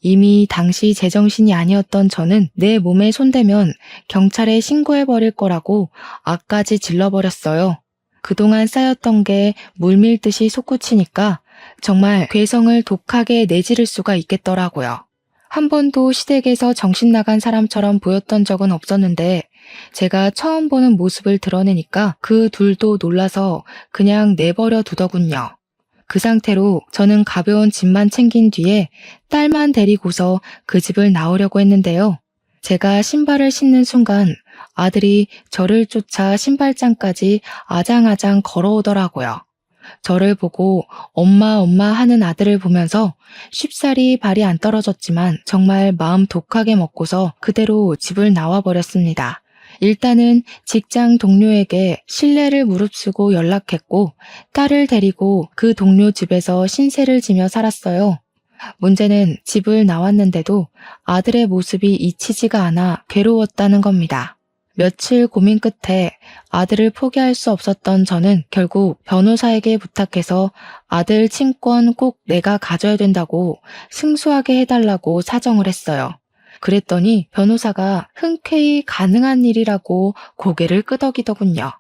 이미 당시 제정신이 아니었던 저는 내 몸에 손대면 경찰에 신고해버릴 거라고 악까지 질러버렸어요. 그동안 쌓였던 게 물밀듯이 솟구치니까 정말 괴성을 독하게 내지를 수가 있겠더라고요. 한 번도 시댁에서 정신 나간 사람처럼 보였던 적은 없었는데 제가 처음 보는 모습을 드러내니까 그 둘도 놀라서 그냥 내버려 두더군요. 그 상태로 저는 가벼운 짐만 챙긴 뒤에 딸만 데리고서 그 집을 나오려고 했는데요. 제가 신발을 신는 순간 아들이 저를 쫓아 신발장까지 아장아장 걸어오더라고요. 저를 보고 엄마 엄마 하는 아들을 보면서 쉽사리 발이 안 떨어졌지만 정말 마음 독하게 먹고서 그대로 집을 나와버렸습니다. 일단은 직장 동료에게 실례를 무릅쓰고 연락했고 딸을 데리고 그 동료 집에서 신세를 지며 살았어요. 문제는 집을 나왔는데도 아들의 모습이 잊히지가 않아 괴로웠다는 겁니다. 며칠 고민 끝에 아들을 포기할 수 없었던 저는 결국 변호사에게 부탁해서 아들 친권 꼭 내가 가져야 된다고 승소하게 해달라고 사정을 했어요. 그랬더니 변호사가 흔쾌히 가능한 일이라고 고개를 끄덕이더군요.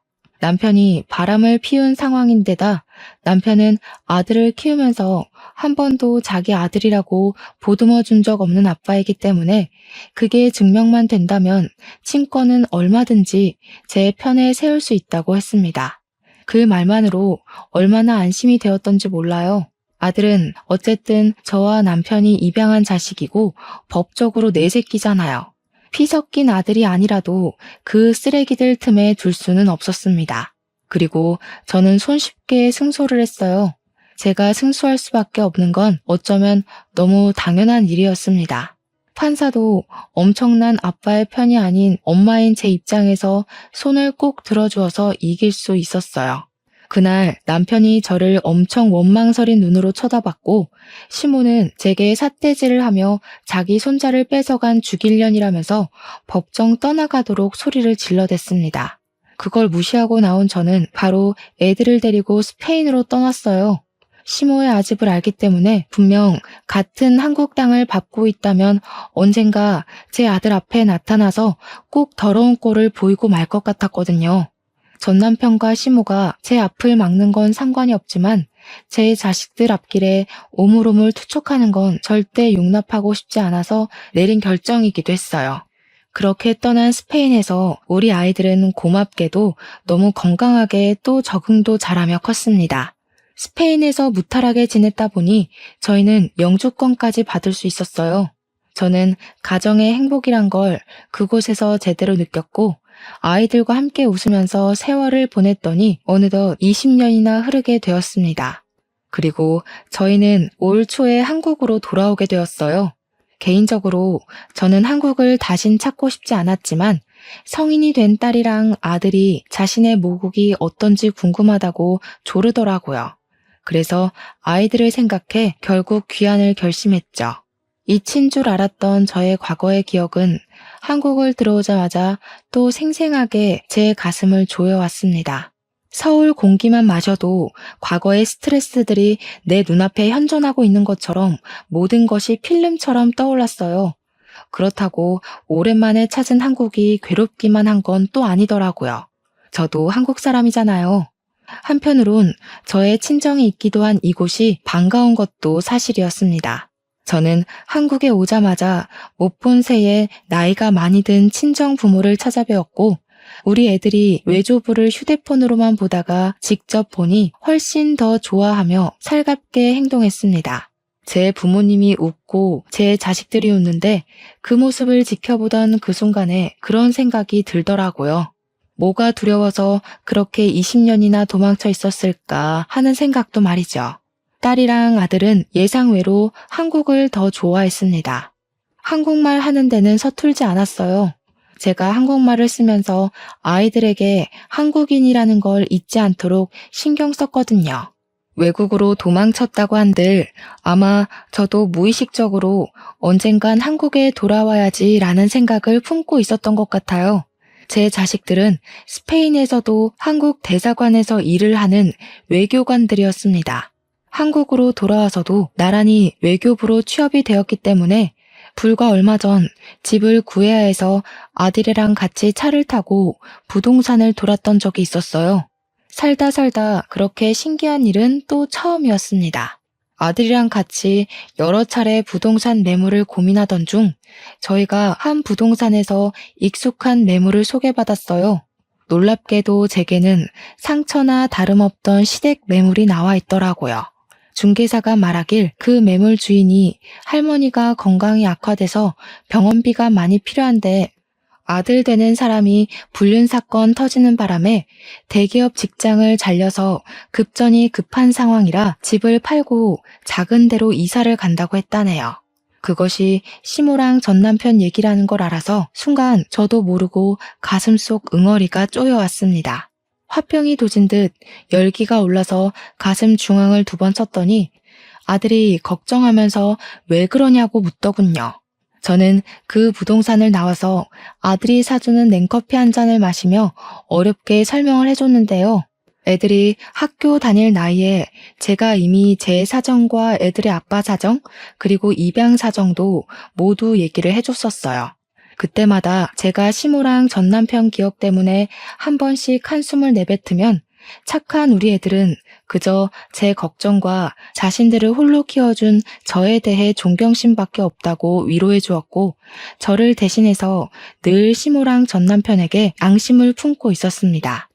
남편이 바람을 피운 상황인데다 남편은 아들을 키우면서 한 번도 자기 아들이라고 보듬어 준 적 없는 아빠이기 때문에 그게 증명만 된다면 친권은 얼마든지 제 편에 세울 수 있다고 했습니다. 그 말만으로 얼마나 안심이 되었던지 몰라요. 아들은 어쨌든 저와 남편이 입양한 자식이고 법적으로 내 새끼잖아요. 피 섞인 아들이 아니라도 그 쓰레기들 틈에 둘 수는 없었습니다. 그리고 저는 손쉽게 승소를 했어요. 제가 승소할 수밖에 없는 건 어쩌면 너무 당연한 일이었습니다. 판사도 엄청난 아빠의 편이 아닌 엄마인 제 입장에서 손을 꼭 들어주어서 이길 수 있었어요. 그날 남편이 저를 엄청 원망스린 눈으로 쳐다봤고 시모는 제게 삿대질을 하며 자기 손자를 뺏어간 죽일년이라면서 법정 떠나가도록 소리를 질러댔습니다. 그걸 무시하고 나온 저는 바로 애들을 데리고 스페인으로 떠났어요. 시모의 아집을 알기 때문에 분명 같은 한국 땅을 밟고 있다면 언젠가 제 아들 앞에 나타나서 꼭 더러운 꼴을 보이고 말 것 같았거든요. 전 남편과 시모가 제 앞을 막는 건 상관이 없지만 제 자식들 앞길에 오물오물 투척하는 건 절대 용납하고 싶지 않아서 내린 결정이기도 했어요. 그렇게 떠난 스페인에서 우리 아이들은 고맙게도 너무 건강하게 또 적응도 잘하며 컸습니다. 스페인에서 무탈하게 지냈다 보니 저희는 영주권까지 받을 수 있었어요. 저는 가정의 행복이란 걸 그곳에서 제대로 느꼈고 아이들과 함께 웃으면서 세월을 보냈더니 어느덧 20년이나 흐르게 되었습니다. 그리고 저희는 올 초에 한국으로 돌아오게 되었어요. 개인적으로 저는 한국을 다신 찾고 싶지 않았지만 성인이 된 딸이랑 아들이 자신의 모국이 어떤지 궁금하다고 조르더라고요. 그래서 아이들을 생각해 결국 귀환을 결심했죠. 잊힌 줄 알았던 저의 과거의 기억은 한국을 들어오자마자 또 생생하게 제 가슴을 조여왔습니다. 서울 공기만 마셔도 과거의 스트레스들이 내 눈앞에 현존하고 있는 것처럼 모든 것이 필름처럼 떠올랐어요. 그렇다고 오랜만에 찾은 한국이 괴롭기만 한 건 또 아니더라고요. 저도 한국 사람이잖아요. 한편으론 저의 친정이 있기도 한 이곳이 반가운 것도 사실이었습니다. 저는 한국에 오자마자 못 본 새에 나이가 많이 든 친정 부모를 찾아뵈었고 우리 애들이 외조부를 휴대폰으로만 보다가 직접 보니 훨씬 더 좋아하며 살갑게 행동했습니다. 제 부모님이 웃고 제 자식들이 웃는데 그 모습을 지켜보던 그 순간에 그런 생각이 들더라고요. 뭐가 두려워서 그렇게 20년이나 도망쳐 있었을까 하는 생각도 말이죠. 딸이랑 아들은 예상외로 한국을 더 좋아했습니다. 한국말 하는 데는 서툴지 않았어요. 제가 한국말을 쓰면서 아이들에게 한국인이라는 걸 잊지 않도록 신경 썼거든요. 외국으로 도망쳤다고 한들 아마 저도 무의식적으로 언젠간 한국에 돌아와야지라는 생각을 품고 있었던 것 같아요. 제 자식들은 스페인에서도 한국 대사관에서 일을 하는 외교관들이었습니다. 한국으로 돌아와서도 나란히 외교부로 취업이 되었기 때문에 불과 얼마 전 집을 구해야 해서 아들이랑 같이 차를 타고 부동산을 돌았던 적이 있었어요. 살다 그렇게 신기한 일은 또 처음이었습니다. 아들이랑 같이 여러 차례 부동산 매물을 고민하던 중 저희가 한 부동산에서 익숙한 매물을 소개받았어요. 놀랍게도 제게는 상처나 다름없던 시댁 매물이 나와 있더라고요. 중개사가 말하길 그 매물 주인이 할머니가 건강이 악화돼서 병원비가 많이 필요한데 아들 되는 사람이 불륜 사건 터지는 바람에 대기업 직장을 잘려서 급전이 급한 상황이라 집을 팔고 작은 데로 이사를 간다고 했다네요. 그것이 시모랑 전 남편 얘기라는 걸 알아서 순간 저도 모르고 가슴속 응어리가 쪼여왔습니다. 화병이 도진 듯 열기가 올라서 가슴 중앙을 2번 쳤더니 아들이 걱정하면서 왜 그러냐고 묻더군요. 저는 그 부동산을 나와서 아들이 사주는 냉커피 한 잔을 마시며 어렵게 설명을 해줬는데요. 애들이 학교 다닐 나이에 제가 이미 제 사정과 애들의 아빠 사정, 그리고 입양 사정도 모두 얘기를 해줬었어요. 그때마다 제가 시모랑 전 남편 기억 때문에 한 번씩 한숨을 내뱉으면 착한 우리 애들은 그저 제 걱정과 자신들을 홀로 키워준 저에 대해 존경심밖에 없다고 위로해 주었고 저를 대신해서 늘 시모랑 전 남편에게 앙심을 품고 있었습니다.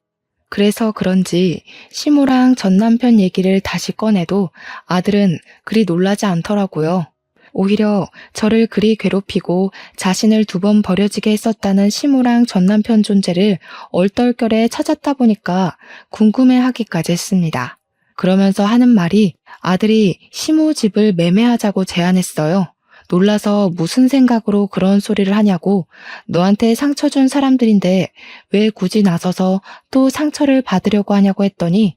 그래서 그런지 시모랑 전 남편 얘기를 다시 꺼내도 아들은 그리 놀라지 않더라고요. 오히려 저를 그리 괴롭히고 자신을 2번 버려지게 했었다는 시모랑 전 남편 존재를 얼떨결에 찾았다 보니까 궁금해하기까지 했습니다. 그러면서 하는 말이 아들이 시모 집을 매매하자고 제안했어요. 놀라서 무슨 생각으로 그런 소리를 하냐고 너한테 상처 준 사람들인데 왜 굳이 나서서 또 상처를 받으려고 하냐고 했더니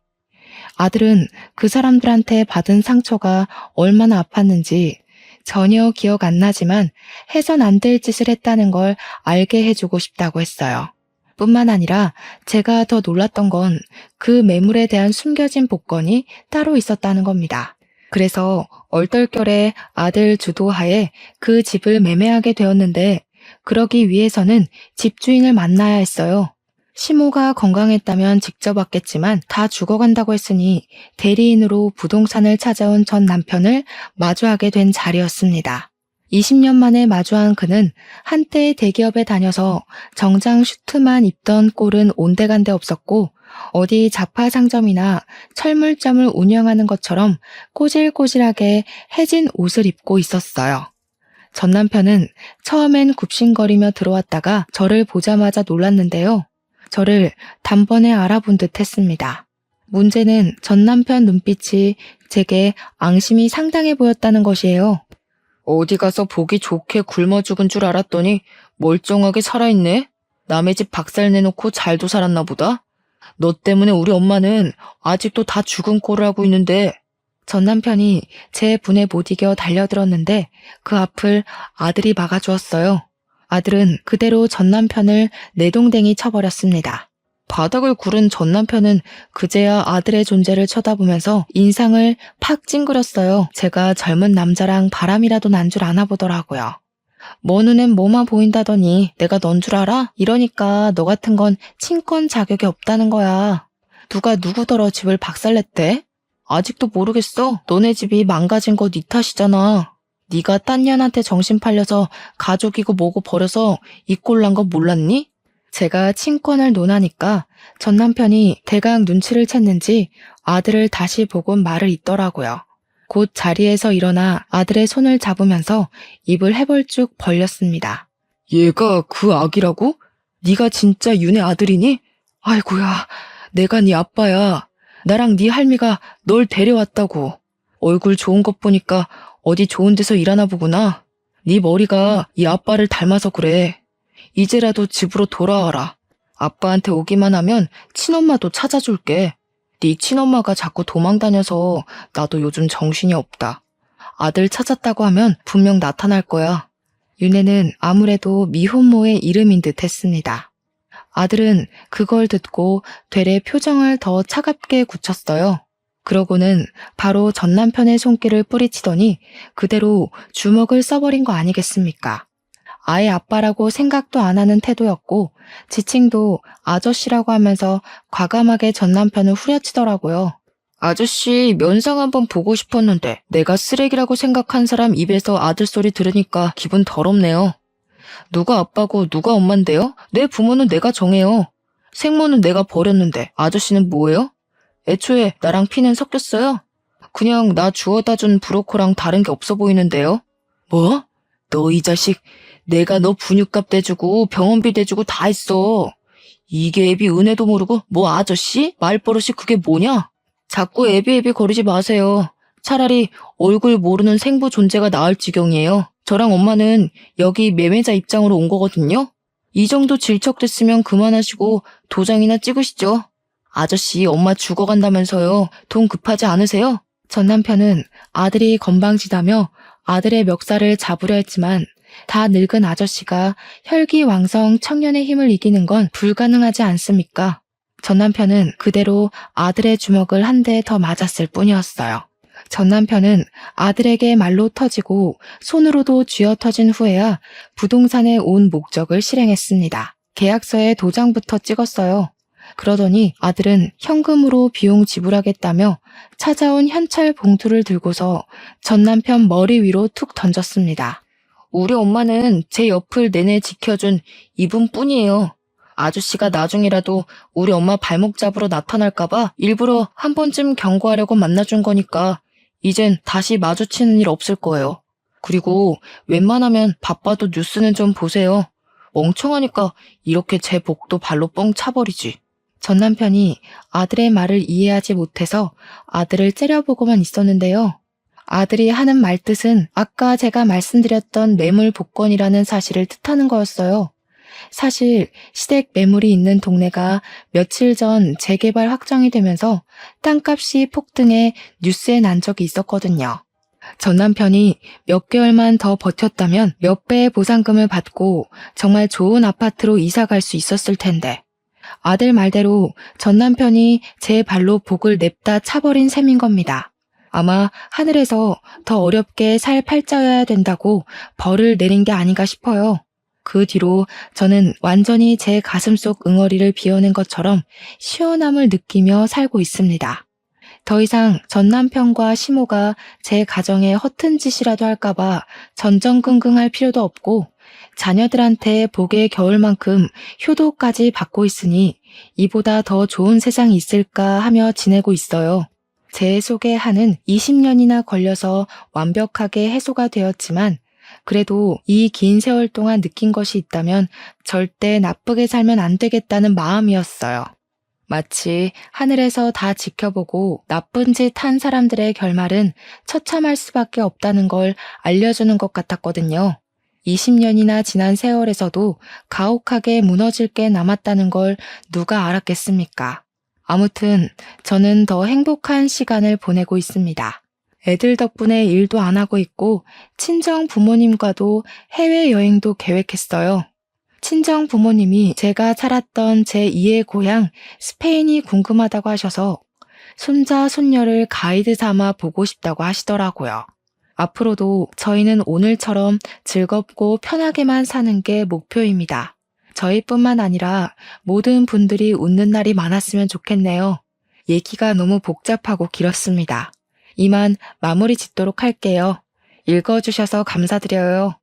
아들은 그 사람들한테 받은 상처가 얼마나 아팠는지 전혀 기억 안 나지만 해선 안 될 짓을 했다는 걸 알게 해주고 싶다고 했어요. 뿐만 아니라 제가 더 놀랐던 건 그 매물에 대한 숨겨진 복권이 따로 있었다는 겁니다. 그래서 얼떨결에 아들 주도하에 그 집을 매매하게 되었는데 그러기 위해서는 집주인을 만나야 했어요. 시모가 건강했다면 직접 왔겠지만 다 죽어간다고 했으니 대리인으로 부동산을 찾아온 전 남편을 마주하게 된 자리였습니다. 20년 만에 마주한 그는 한때 대기업에 다녀서 정장 슈트만 입던 꼴은 온데간데 없었고 어디 자파 상점이나 철물점을 운영하는 것처럼 꼬질꼬질하게 해진 옷을 입고 있었어요. 전 남편은 처음엔 굽신거리며 들어왔다가 저를 보자마자 놀랐는데요. 저를 단번에 알아본 듯 했습니다. 문제는 전 남편 눈빛이 제게 앙심이 상당해 보였다는 것이에요. 어디 가서 보기 좋게 굶어 죽은 줄 알았더니 멀쩡하게 살아있네? 남의 집 박살 내놓고 잘도 살았나 보다? 너 때문에 우리 엄마는 아직도 다 죽은 꼴을 하고 있는데. 전 남편이 제 분에 못 이겨 달려들었는데 그 앞을 아들이 막아주었어요. 아들은 그대로 전 남편을 내동댕이 쳐버렸습니다. 바닥을 구른 전 남편은 그제야 아들의 존재를 쳐다보면서 인상을 팍 찡그렸어요. 제가 젊은 남자랑 바람이라도 난 줄 아나 보더라고요. 뭐 눈엔 뭐만 보인다더니 내가 넌 줄 알아? 이러니까 너 같은 건 친권 자격이 없다는 거야. 누가 누구더러 집을 박살냈대? 아직도 모르겠어? 너네 집이 망가진 거 네 탓이잖아. 네가 딴 년한테 정신 팔려서 가족이고 뭐고 버려서 이 꼴 난 거 몰랐니? 제가 친권을 논하니까 전 남편이 대강 눈치를 챘는지 아들을 다시 보곤 말을 잇더라고요. 곧 자리에서 일어나 아들의 손을 잡으면서 입을 해벌쭉 벌렸습니다. 얘가 그 아기라고? 네가 진짜 윤의 아들이니? 아이고야, 내가 네 아빠야. 나랑 네 할미가 널 데려왔다고. 얼굴 좋은 것 보니까 어디 좋은 데서 일하나 보구나. 네 머리가 이 아빠를 닮아서 그래. 이제라도 집으로 돌아와라. 아빠한테 오기만 하면 친엄마도 찾아줄게. 네 친엄마가 자꾸 도망다녀서 나도 요즘 정신이 없다. 아들 찾았다고 하면 분명 나타날 거야. 윤혜는 아무래도 미혼모의 이름인 듯 했습니다. 아들은 그걸 듣고 되레 표정을 더 차갑게 굳혔어요. 그러고는 바로 전 남편의 손길을 뿌리치더니 그대로 주먹을 써버린 거 아니겠습니까? 아예 아빠라고 생각도 안 하는 태도였고 지칭도 아저씨라고 하면서 과감하게 전 남편을 후려치더라고요. 아저씨 면상 한번 보고 싶었는데 내가 쓰레기라고 생각한 사람 입에서 아들 소리 들으니까 기분 더럽네요. 누가 아빠고 누가 엄만데요? 내 부모는 내가 정해요. 생모는 내가 버렸는데 아저씨는 뭐예요? 애초에 나랑 피는 섞였어요? 그냥 나 주워다 준 브로커랑 다른 게 없어 보이는데요? 뭐? 너 이 자식, 내가 너 분유값 대주고 병원비 대주고 다 했어. 이게 애비 은혜도 모르고 뭐 아저씨? 말버릇이 그게 뭐냐? 자꾸 애비 거리지 마세요. 차라리 얼굴 모르는 생부 존재가 나을 지경이에요. 저랑 엄마는 여기 매매자 입장으로 온 거거든요. 이 정도 질척됐으면 그만하시고 도장이나 찍으시죠. 아저씨 엄마 죽어간다면서요. 돈 급하지 않으세요? 전 남편은 아들이 건방지다며 아들의 멱살을 잡으려 했지만 다 늙은 아저씨가 혈기왕성 청년의 힘을 이기는 건 불가능하지 않습니까? 전 남편은 그대로 아들의 주먹을 한 대 더 맞았을 뿐이었어요. 전 남편은 아들에게 말로 터지고 손으로도 쥐어 터진 후에야 부동산에 온 목적을 실행했습니다. 계약서에 도장부터 찍었어요. 그러더니 아들은 현금으로 비용 지불하겠다며 찾아온 현찰 봉투를 들고서 전 남편 머리 위로 툭 던졌습니다. 우리 엄마는 제 옆을 내내 지켜준 이분뿐이에요. 아저씨가 나중이라도 우리 엄마 발목 잡으러 나타날까봐 일부러 한 번쯤 경고하려고 만나준 거니까 이젠 다시 마주치는 일 없을 거예요. 그리고 웬만하면 바빠도 뉴스는 좀 보세요. 멍청하니까 이렇게 제 복도 발로 뻥 차버리지. 전 남편이 아들의 말을 이해하지 못해서 아들을 째려보고만 있었는데요. 아들이 하는 말뜻은 아까 제가 말씀드렸던 매물 복권이라는 사실을 뜻하는 거였어요. 사실 시댁 매물이 있는 동네가 며칠 전 재개발 확정이 되면서 땅값이 폭등해 뉴스에 난 적이 있었거든요. 전 남편이 몇 개월만 더 버텼다면 몇 배의 보상금을 받고 정말 좋은 아파트로 이사 갈 수 있었을 텐데 아들 말대로 전 남편이 제 발로 복을 냅다 차버린 셈인 겁니다. 아마 하늘에서 더 어렵게 살 팔자여야 된다고 벌을 내린 게 아닌가 싶어요. 그 뒤로 저는 완전히 제 가슴속 응어리를 비워낸 것처럼 시원함을 느끼며 살고 있습니다. 더 이상 전 남편과 시모가 제 가정에 허튼 짓이라도 할까봐 전전긍긍할 필요도 없고 자녀들한테 복의 겨울만큼 효도까지 받고 있으니 이보다 더 좋은 세상이 있을까 하며 지내고 있어요. 제 속의 한은 20년이나 걸려서 완벽하게 해소가 되었지만 그래도 이 긴 세월 동안 느낀 것이 있다면 절대 나쁘게 살면 안 되겠다는 마음이었어요. 마치 하늘에서 다 지켜보고 나쁜 짓 한 사람들의 결말은 처참할 수밖에 없다는 걸 알려주는 것 같았거든요. 20년이나 지난 세월에서도 가혹하게 무너질 게 남았다는 걸 누가 알았겠습니까? 아무튼 저는 더 행복한 시간을 보내고 있습니다. 애들 덕분에 일도 안 하고 있고 친정 부모님과도 해외여행도 계획했어요. 친정 부모님이 제가 살았던 제2의 고향 스페인이 궁금하다고 하셔서 손자, 손녀를 가이드 삼아 보고 싶다고 하시더라고요. 앞으로도 저희는 오늘처럼 즐겁고 편하게만 사는 게 목표입니다. 저희뿐만 아니라 모든 분들이 웃는 날이 많았으면 좋겠네요. 얘기가 너무 복잡하고 길었습니다. 이만 마무리 짓도록 할게요. 읽어주셔서 감사드려요.